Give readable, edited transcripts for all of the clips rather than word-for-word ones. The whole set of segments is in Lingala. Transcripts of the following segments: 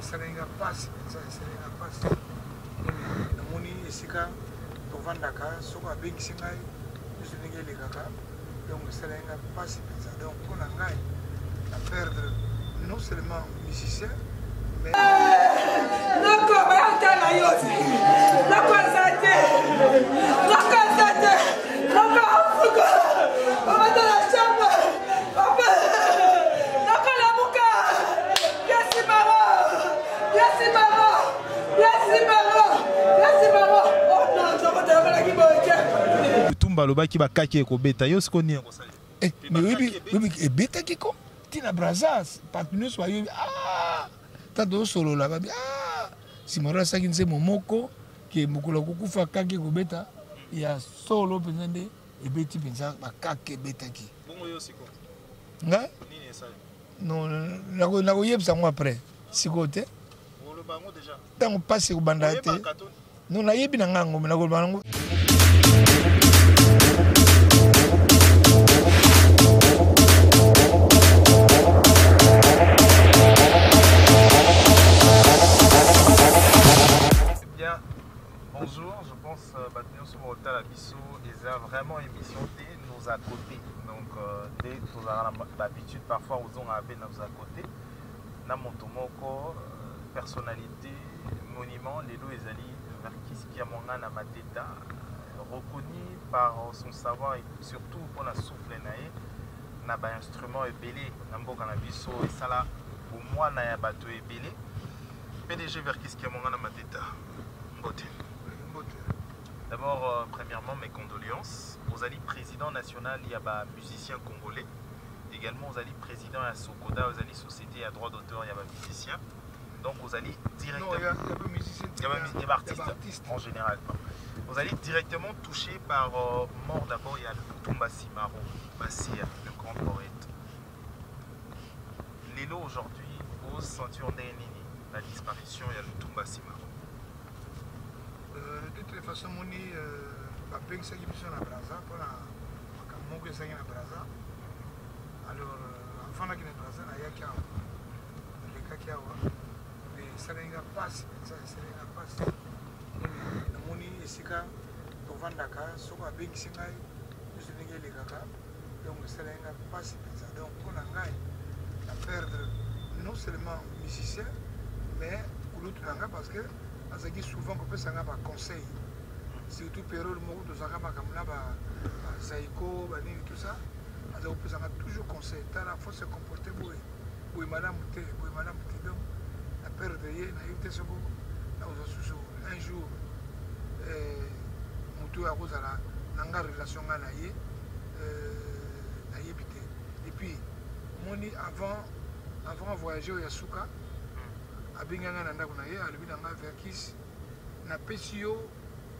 esalenga pasi penza esalenga pasi namoni esika tovandaka soko abengisi ngai biso ndenge elekaka donc esalenga pasi penza donc mpona ngai na perdre non seulement musicien mais balobaki bakaki ekobeta yo siko nini ekosala mais oui ebetaki ko tina brazas partenaire so ayobi tata osolola babi simaro asaki nzembo moko ke mokolo kokufa kaki ekobeta ya solo mpenza nde ebeti mpenza bakaki ebetaki bongo yo siko nga nini esali non nakoyebisa ngo après siko te oloba yango déjà ntango mpasi ekobanda te non nayebi na ngango me nakoloba nango. Bonjour, je pense que nous sommes au Talabiso et c'est vraiment une émission de nos à côté. Donc, dès que nous avons l'habitude, parfois, nous avons avec nos à côté. Dans mon tomoko, personnalité, monument, les deux Ezali, Verkis qui a mon âne à ma tête, reconnu par son savoir et surtout pour la souffle naïe, n'a pas instrument ébélé, n'a pas cannabiso et ça là, pour moi, n'a pas bateau ébélé. PDG Verkis qui a mon âne à ma tête. D'abord, premièrement, mes condoléances. Vous allez président national, il y a des musiciens congolais. Également, vous allez président à Sokoda, vous allez société à droit d'auteur, il y a des musiciens. Donc, vous allez directement. Non, il y a des musiciens. Il y a des artistes en général. Vous allez directement toucher par mort d'abord, il y a Lutumba Simaro, Massia, le grand poète. Lélo aujourd'hui, aux ceintures d'Enini, la disparition, il y a Lutumba Simaro. De toute façon, moni papeng ça qui mission na Braza pour la makamoko ça qui na Braza. Alors enfant qui na Braza na yakia le kakia wa mais ça n'enga pas ça n'enga pas na moni esika to vandaka soko abengisi ngai biso ndenge elekaka donc ça n'enga pas ça donc mpona ngai na perdre non seulement musicien mais kulutu na ngai parce que azaki souvent qu'on peut s'en avoir conseil surtout période moko tozaka makambo ba saiko ba nini tout ça azaki peut s'en toujours conseil tala faut se comporter boy madame te donc la perdre ye na yete soko na ozo un jour mutu akozala nanga relation nga na ye na yebite et puis moni avant voyager au Yasuka abenganga na ndako na ye alobi na nga Verkis napesi yo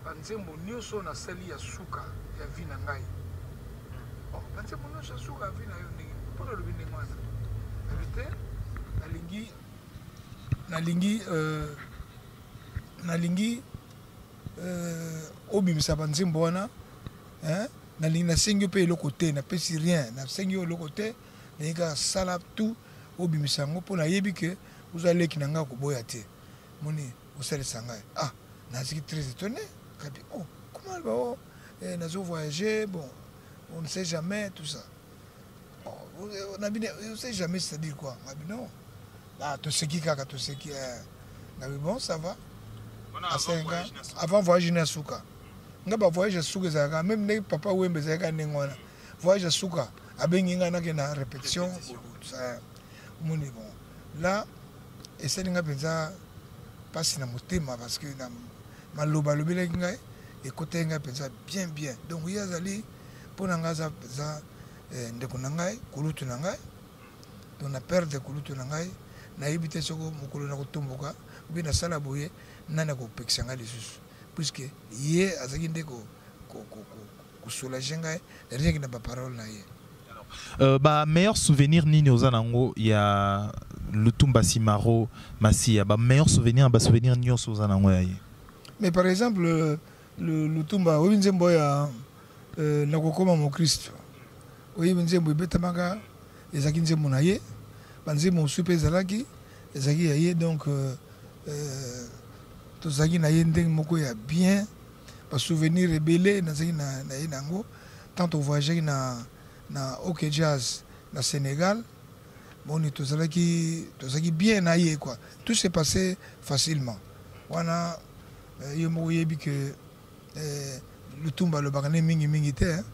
banzembo nyonso nasali ya suka ya vi na ngai banzembo nyonso ya suka ya vi na yo ndenge mpona olobi ndenge wana abi te nalingi obimisa banzembo wana nalingi nasengi yo mpe eloko te napesi rien nasengi yo eloko te nalingi kaka sala tout obimisa yango mpo nayebi ke vous allez qui n'anga koboya te moni osalisa ngai naziki très étonné kabi comment elle va nazo voyager bon on ne sait jamais tout ça on ne sait jamais c'est à dire quoi ngabi non to seki kaka to seki ngabi bon ça va avant voyage na suka ngaba voyage suka zaka même ne papa wembe zaka nengona voyage suka abengi ngana ke na répétition ça moni bon là et c'est une penza passe na motema parce que na maloba lobelaki ngai ekote ngai penza bien donc il y a zali pona ngaza penza ndeko na ngai kulutu na ngai donc na perdre kulutu na ngai na yebite soko mokolo na kotomboka bi na sala boye nana ko pekisa ngai lisusu puisque ye azaki ndeko ko soulager ngai rien que na ba parole na ye. Meilleur souvenir nini ozanango ya Lutumba Simaro Massia meilleur souvenir souvenir nyonso ozanango ya ye. Mais par exemple le Lutumba oyinzembo ya nakokoma mo Christ oyinzembo betamaka ezaki nzembo na ye banzembo supe zalaki ezaki ya ye donc tozaki na ye ndenge moko ya bien ba souvenir ebele nazaki na ye nango tant voyageaki na OK Jazz na Sénégal. Bon, tozalaki bien na ye quoi. Tout s'est passé facilement. Wana yo moko yebi que Lutumba le bakane mingi te,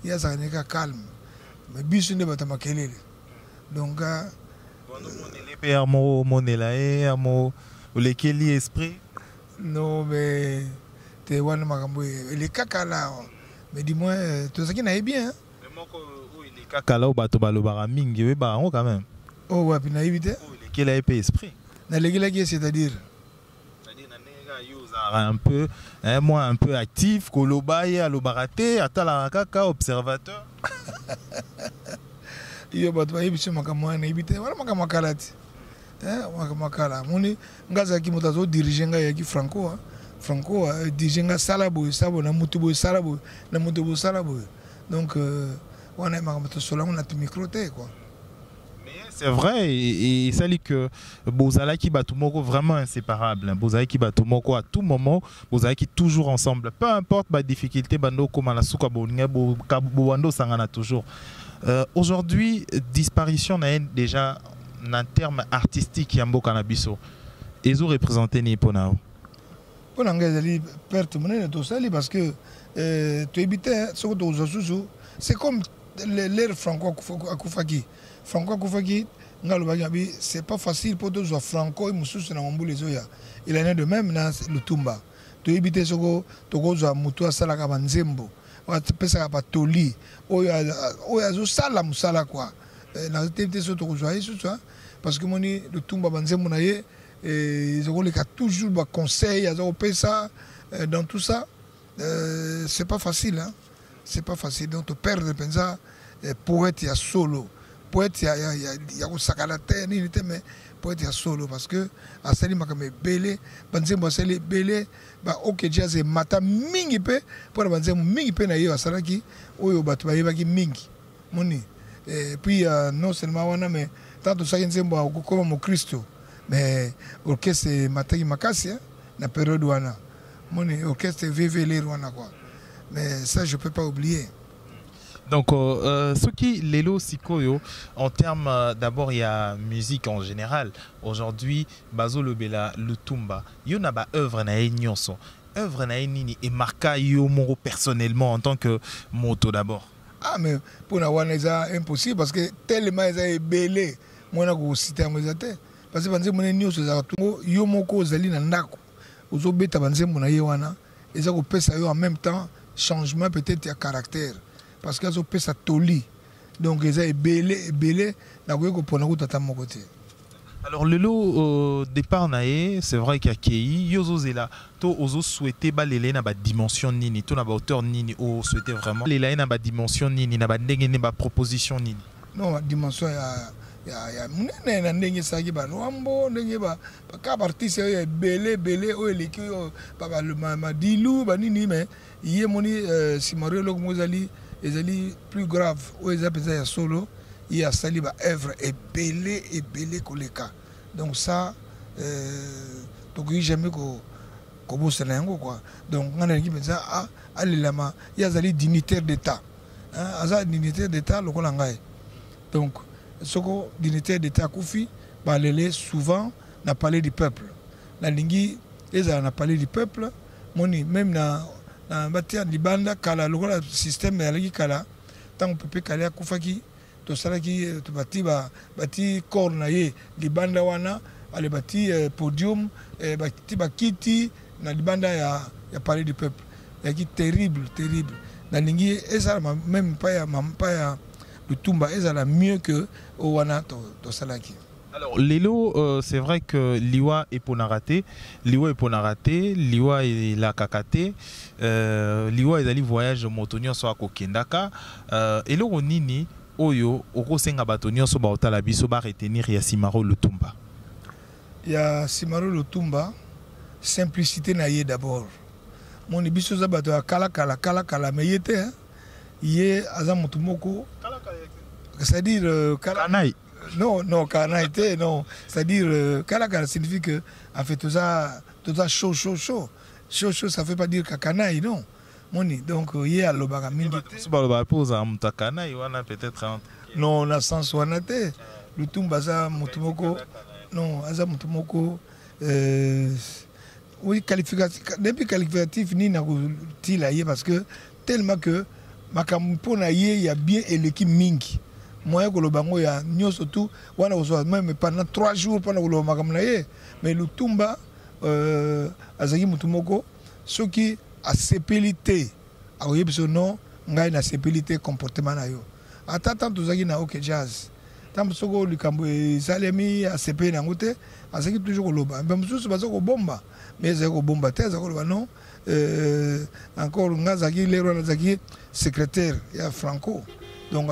ya zakaneka calme. Mais biso nde bata makelele. Donc les pères mo monela e mo lekeli esprit. Non mais te wana makambo les kakala. Mais dis-moi tozaki na ye bien. Mais moko o les kakala o bato balobara mingi we ba quand même. Oh ouais, puis naïvité. Quel a été esprit? C'est-à-dire un peu, moi un peu actif, kolobaye, alobaraté, atala kaka observateur. Yo bat ba yebisi makamwa naïvité, wala makamwa kalati. Makamwa kala. Moni ngaza ki mutazo diriger nga ya ki Franco, Franco diriger nga salabo, sabo na mutubo salabo, na mutubo salabo. Donc wana makamwa to solango na micro te quoi. C'est vrai, et ça dit que Bozalaki Batumoko vraiment inséparable. Bozalaki Batumoko à tout moment, Bozalaki toujours ensemble. Peu importe la difficulté, Bando Komanasuka Bouando Sangana toujours. Aujourd'hui, disparition n'a déjà en termes artistiques Yambo Kanabiso. Ils ont représenté Niponao. Pour l'engagement, perte monnaie tout ça parce que tu habitais c'est comme l'ère Franco Akufaki. Franco Akufaki, c'est pas facile pour tous les Franco et Moussous na Mboulé Zoya. Il en est de même dans Lutumba. Tu habites Sogo, Togo Zoa Moutoua Salaka Banzembo, ou à Pesaka Patoli, ou à Zosala Moussala quoi. Dans cette activité sur Togo Zoa, parce que mon Lutumba Banzembo naye, ils ont toujours des conseils, ils ont ça dans tout ça. C'est pas facile, hein. C'est pas facile. Donc, tu perds de pensa, poète, il y a solo. Poète, il y a Sakalate, mais poète, il y a solo. Parce que, à Sali Makame Belé, Banzembo Sali Belé, OK Jazz et Mata Mingi Pe, pour la Banzembo Mingi Pe Nayo, à Salaki, Oyo Batubayaki Mingi. Moni. Et puis, non seulement Wana, mais tant que ça, Nzembo a comme au Christo. Mais l'orchestre Mataki Makasi, la période Wana. Moni, orchestre VVL Wana quoi. Mais ça, je ne peux pas oublier. Donc, ce qui Lelo Sikoyo, en termes d'abord, il y a musique en général. Aujourd'hui, Bazo Lobela, Lutumba, il y a une œuvre naïnyoso. Œuvre naïnini et marqué yo personnellement en tant que moto d'abord. Ah, mais pour nous, c'est impossible parce que tellement ils ont belé. Moi, je vais citer un peu. Parce que je suis nyoso yo moko zali na ndako. Ozo beta banzembo na yewana. Et ça ko en même temps. Changement peut-être à caractère parce qu'ils ont fait ça toli donc ils ont belé na ko pona ko tata mon côté. Alors le lot départ naé c'est vrai qu'il y a Kei yozo zela to ozo souhaiter balele na ba dimension nini to na ba hauteur nini o souhaiter vraiment lela na ba dimension nini na ba ndenge ne ba proposition nini. Non la dimension ya munene na ndenge saki ba noambo ndenge ba ka artiste ya belé o eleki ba le madilu ba nini mais yé moni Simario lok mozali ezali plus grave o ezapeza ya solo il a sali ba œuvre et belé koleka donc ça to ko jamais ko bosana yango quoi donc ngana ngi pensa alelama yazali dignitaire d'état hein aza dignitaire d'état lokola ngai donc soko dignitaire d'état kufi ba lele souvent na parler du peuple la lingi ezala na parler du peuple moni même na batia libanda kala lokola système ya leki kala tant pepe kala kufaki to salaki to bati corps na ye libanda wana ale bati podium bati bakiti na libanda ya parler du peuple ya ki terrible na lingi ezala même pas ya Lutumba ezala mieux que wana to salaki. Alors, Lelo, c'est vrai que Liwa est Ponaraté, Liwa est la Kakate, Liwa est allé voyage motonio soit à Kendaka, et le Ronini, Oyo, Oko Senga Batonio soit à la biso ba retenir ya Simaro Lutumba. Il y a Simaro Lutumba, simplicité naïe d'abord. Mon biso zabato a kala, mais il était, yé Azamotumoko, c'est-à-dire Non, non, Kana était, non. C'est-à-dire, Kalakara signifie que, en fait, tout ça chaud, chaud, chaud. Chaud, chaud, ça ne veut pas dire Kakanaï, non. Moni, donc, il y a le bagamindi. Non, on a sens wanate. Le Tumbaza Mutumoko. Non, Aza Mutumoko. Oui, qualificatif. Depuis qualificatif, ni n'a pas parce que, tellement que, Makampona il y a bien l'équipe Mingi. Moi, que le bango il y a surtout, même pendant 3 jours pendant le Makamnaye, mais le Tumba, Azaki Mutumoko, ceux qui a sépilité, a oublié son nom, ngai na sépilité comportement na yo. Attends, tout ça qui na ok jazz. Tant que soko likambo salemi a sépilé na ngote, Azaki toujours le bas. Même sous bazo ko bomba, mais zako bomba te zako le non. Encore ngazaki lero nazaki secrétaire il y a Franco. Donc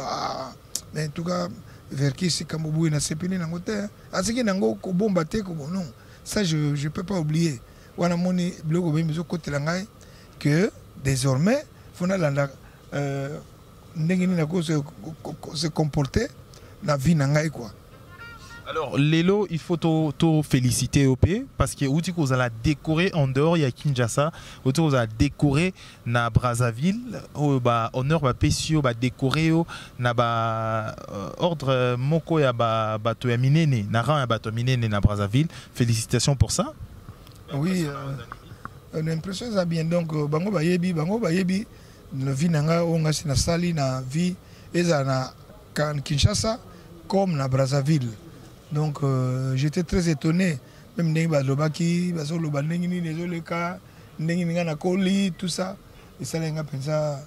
mais en tout cas vers qui c'est comme boui na sépilé na ngote. Azaki nango ko bomba te ko non. Ça je peux pas oublier. Wana moni blogo be mizo côté la ngai que désormais fona landa ndengini na ko se comporter la vie na ngai quoi. Alors, Lelo, il faut te féliciter au pays parce que vous allez décorer en dehors, il y a Kinshasa, vous allez décorer na Brazzaville, honneur ba pesio ba décorer na ba ordre moko ya ba bato ya minene, na rang ya bato minene na Brazzaville. Félicitations pour ça. Oui, l'impression ça bien donc bango ba yebi le vie nanga onga sina sali na vie eza na Kinshasa comme na Brazzaville. Donc j'étais très étonné, même Nengi Balobaki, Basolo Balnengini, les cas, Nengi na Koli, tout ça. Et ça l'enga pensa,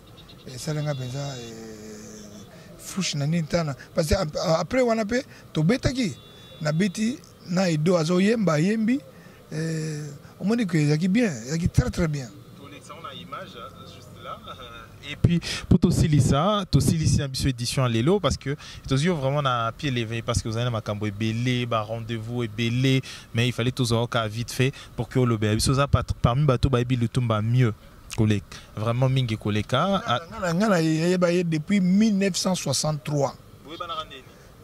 fouche na nintana. Parce qu'après on a fait, to betaki, na beti, na ido azo yemba yembi, on m'a dit que ça qui bien, ça qui très très bien. On a image juste là. Et puis pour Tossilissa édition à Lelo parce que tu vraiment à pied levé parce que vous avez ma cambo belé, rendez-vous est belé, mais il fallait tous avoir vite fait pour que le bébé soit parmi bateau baby le tombe mieux. Vraiment mingi koleka. Depuis 1963.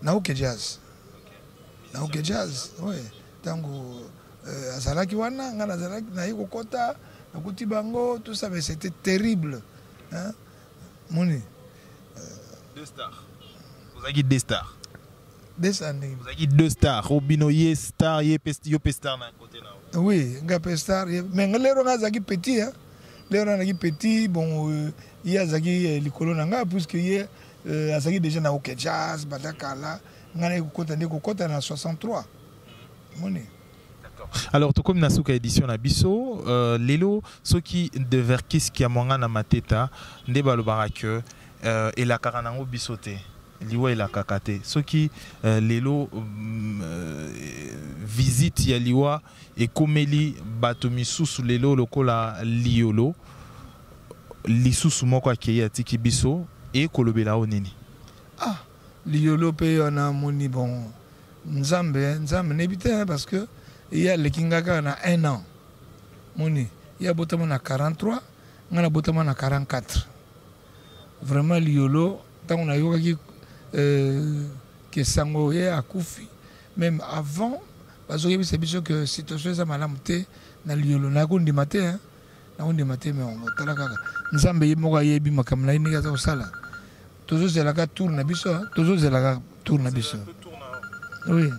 Naoke jazz. Naoke jazz. Oui. Tango azalaki wana ngana azalaki na yiko kota na kuti bango tout ça mais c'était terrible. Hein? Moni. 2 stars. Vous avez 2 stars. 2 stars. Vous avez 2 stars. Robino ye star ye star na côté là. Oui, nga star mais lero nga zaki petit hein. Lero nga petit bon il azaki likolo nanga puisque ye azaki déjà na OK jazz badakala ngana ko kota na 63. Moni. Alors, tout comme Nasuka édition na biso, Lelo, ce qui de verkis qui a manga na mateta, ne balobara que et la karanango bisote, liwa et la kakate. Ce qui Lelo visite ya liwa et komeli batomisu sous Lelo lokola liolo, lisusu moko akeye atiki biso et kolobela oneni. Ah, liolo pe on a moni bon nzambe n'ébite parce que il y a le Kingaka na 1 an. Moni, il y a Botama na 43, il y a Botama na 44. Vraiment, l'iolo, tant on a eu que Sango est à Koufi, même avant, parce que c'est bien que si tu fais ça, madame, tu na l'iolo, na kundi matin, mais on talaka. Nous sommes bien moga yebi makamla ini kaza osala. Toujours c'est la gare tourne biso, toujours c'est la gare tourne biso. Oui.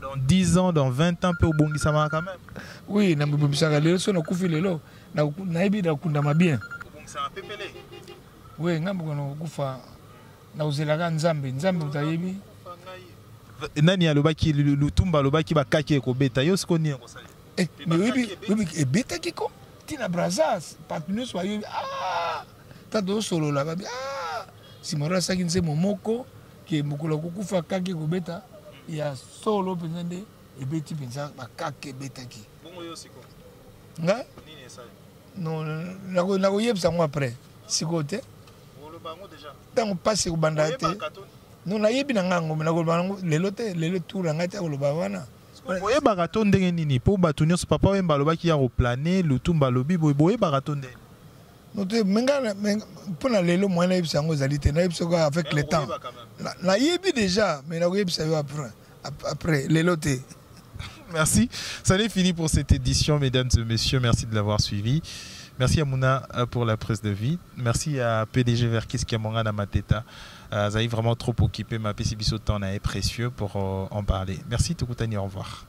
Dans 10 ans, dans 20 ans, peut bongi sama quand même. Oui, na mbibisaka lelo so na kufi lelo na ibi da kundama bien. Bongi sama pepele. Oui, ngambo kono kufa na uzelaka nzambe utayebi. Nani alobaki lutumba alobaki bakaki ko beta yo sikoni ko sali. Mais oui, et beta kiko tina brazas patino so ayebi ta do solo la ba si mora sakinse momoko ke mukula kukufa kaki ko beta. Il y a solo pensando et beti pensa bakake betaki. Bongo yo siko. Nga? Nini esali? Non, na ko yebsa moi après. Siko te. Wolo bango déjà. Tango passe ko banda te. Non na yebi na ngango na ko bango lelo tour nga te ko lo bawana. Boye baraton ndenge nini po batunyo so papa wemba lobaki ya ko planer lutumba lobi boye baraton ndenge. Pour la lelo moi na yebisa ngo zalité na yebisa ko avec le temps. La yebi déjà mais na yebisa yo après lelo te. Merci. Ça n'est fini pour cette édition, mesdames et messieurs. Merci de l'avoir suivi. Merci à Mouna pour la prise de vie. Merci à PDG Verkis Kiamonga na Mateta. Vous avez vraiment trop occupé ma PCB temps précieux pour en parler. Merci Tukutani, au revoir.